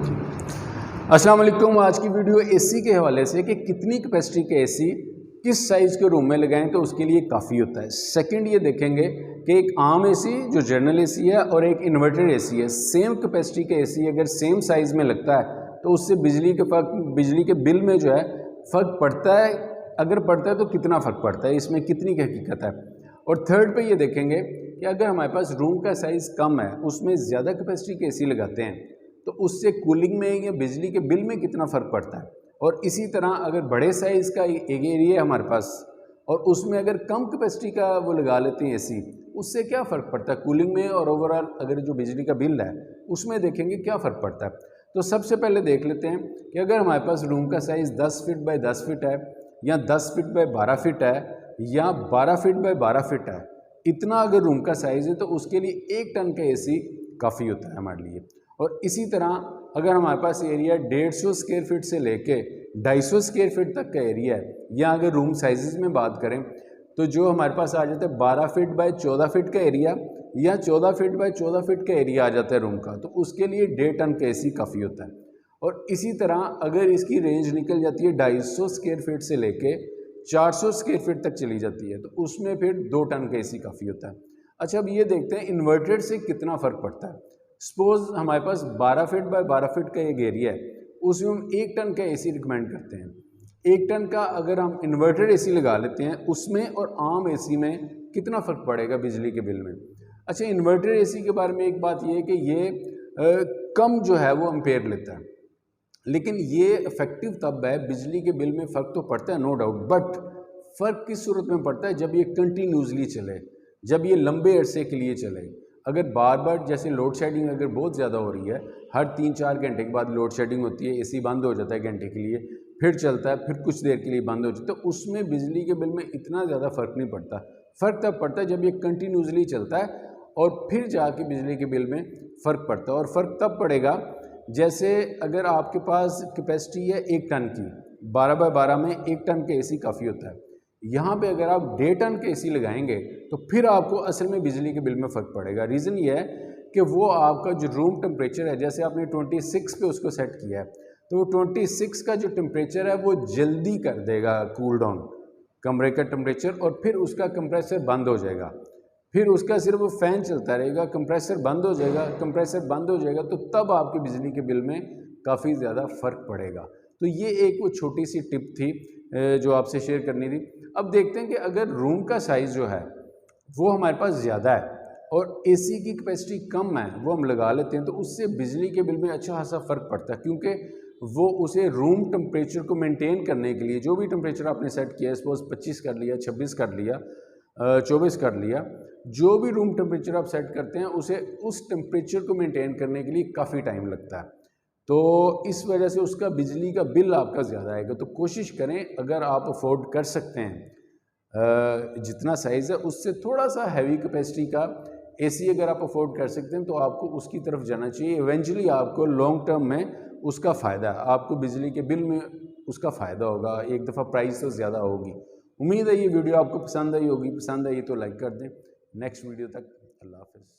जी। अस्सलाम वालेकुम। आज की वीडियो एसी के हवाले से कि कितनी कैपेसिटी के एसी किस साइज़ के रूम में लगाएं तो उसके लिए काफ़ी होता है। सेकंड ये देखेंगे कि एक आम एसी जो जनरल एसी है और एक इन्वर्टर एसी है, सेम कैपेसिटी के एसी अगर सेम साइज़ में लगता है तो उससे बिजली के बिल में जो है फ़र्क पड़ता है। अगर पड़ता है तो कितना फ़र्क पड़ता है, इसमें कितनी की हकीकत है। और थर्ड पे ये देखेंगे कि अगर हमारे पास रूम का साइज़ कम है, उसमें ज़्यादा कैपेसिटी के एसी लगाते हैं तो उससे कूलिंग में या बिजली के बिल में कितना फ़र्क पड़ता है। और इसी तरह अगर बड़े साइज़ का एक एरिया है हमारे पास और उसमें अगर कम कैपेसिटी का वो लगा लेते हैं एसी, उससे क्या फ़र्क पड़ता है कूलिंग में और ओवरऑल अगर जो बिजली का बिल है उसमें देखेंगे क्या फ़र्क पड़ता है। तो सबसे पहले देख लेते हैं कि अगर हमारे पास रूम का साइज़ 10 फीट बाय 10 फीट है या 10 फीट बाय 12 फीट है या 12 फीट बाय 12 फीट है, इतना अगर रूम का साइज़ है तो उसके लिए 1 टन का एसी काफ़ी होता है हमारे लिए। और इसी तरह अगर हमारे पास एरिया 150 स्क्वायर फीट से लेके 250 स्क्वायर फीट तक का एरिया है, या अगर रूम साइजेस में बात करें तो जो हमारे पास आ जाता है 12 फीट बाय 14 फीट का एरिया या 14 फीट बाय 14 फीट का एरिया आ जाता है रूम का, तो उसके लिए 1.5 टन का एसी काफ़ी होता है। और इसी तरह अगर इसकी रेंज निकल जाती है 250 स्क्वायर फीट से लेके 400 स्क्वायर फीट तक चली जाती है तो उसमें फिर 2 टन का एसी काफ़ी होता है। अच्छा, अब ये देखते हैं इन्वर्टेड से कितना फ़र्क पड़ता है। सपोज हमारे पास 12 फीट बाय 12 फीट का एक एरिया है, उसमें हम 1 टन का एसी रिकमेंड करते हैं। 1 टन का अगर हम इन्वर्टेड एसी लगा लेते हैं उसमें और आम एसी में कितना फ़र्क पड़ेगा बिजली के बिल में। अच्छा, इन्वर्टेड एसी के बारे में एक बात ये है कि ये कम जो है वो एम्पेयर लेता है, लेकिन ये इफेक्टिव तब है, बिजली के बिल में फ़र्क तो पड़ता है नो डाउट, बट फ़र्क किस सूरत में पड़ता है जब ये कंटिन्यूसली चले, जब ये लंबे अरसे के लिए चले। अगर बार बार जैसे लोड शेडिंग अगर बहुत ज़्यादा हो रही है, हर 3-4 घंटे के बाद लोड शेडिंग होती है, एसी बंद हो जाता है घंटे के लिए, फिर चलता है, फिर कुछ देर के लिए बंद हो जाता है, तो उसमें बिजली के बिल में इतना ज़्यादा फ़र्क नहीं पड़ता। फ़र्क तब पड़ता है जब ये कंटिन्यूसली चलता है और फिर जाके बिजली के बिल में फ़र्क पड़ता है। और फ़र्क तब पड़ेगा जैसे अगर आपके पास कैपेसिटी है 1 टन की, 12 बाय 12 में 1 टन के एसी काफ़ी होता है। यहाँ पे अगर आप 1.5 टन के एसी लगाएंगे तो फिर आपको असल में बिजली के बिल में फ़र्क पड़ेगा। रीज़न ये है कि वो आपका जो रूम टेम्परेचर है, जैसे आपने 26 पे उसको सेट किया है, तो वो 26 का जो टेम्परेचर है वो जल्दी कर देगा कूल डाउन कमरे का टेम्परेचर, और फिर उसका कंप्रेसर बंद हो जाएगा, फिर उसका सिर्फ फ़ैन चलता रहेगा, कंप्रेसर बंद हो जाएगा, कंप्रेसर बंद हो जाएगा, तो तब आपके बिजली के बिल में काफ़ी ज़्यादा फ़र्क पड़ेगा। तो ये एक वो छोटी सी टिप थी जो आपसे शेयर करनी थी। अब देखते हैं कि अगर रूम का साइज़ जो है वो हमारे पास ज़्यादा है और एसी की कैपेसिटी कम है, वो हम लगा लेते हैं, तो उससे बिजली के बिल में अच्छा खासा फ़र्क पड़ता है, क्योंकि वो उसे रूम टेम्परेचर को मेंटेन करने के लिए जो भी टेम्परेचर आपने सेट किया है, सपोज 25 कर लिया, 26 कर लिया, 24 कर लिया, जो भी रूम टेम्परेचर आप सेट करते हैं उसे उस टेम्परेचर को मेंटेन करने के लिए काफ़ी टाइम लगता है, तो इस वजह से उसका बिजली का बिल आपका ज़्यादा आएगा। तो कोशिश करें, अगर आप अफोर्ड कर सकते हैं जितना साइज़ है उससे थोड़ा सा हैवी कैपेसिटी का एसी अगर आप अफोर्ड कर सकते हैं तो आपको उसकी तरफ जाना चाहिए। इवेंचुअली आपको लॉन्ग टर्म में उसका फ़ायदा, आपको बिजली के बिल में उसका फ़ायदा होगा, एक दफ़ा प्राइस तो ज़्यादा होगी। उम्मीद है ये वीडियो आपको पसंद आई होगी, पसंद आई तो लाइक कर दें। नेक्स्ट वीडियो तक अल्लाह हाफ़िज़।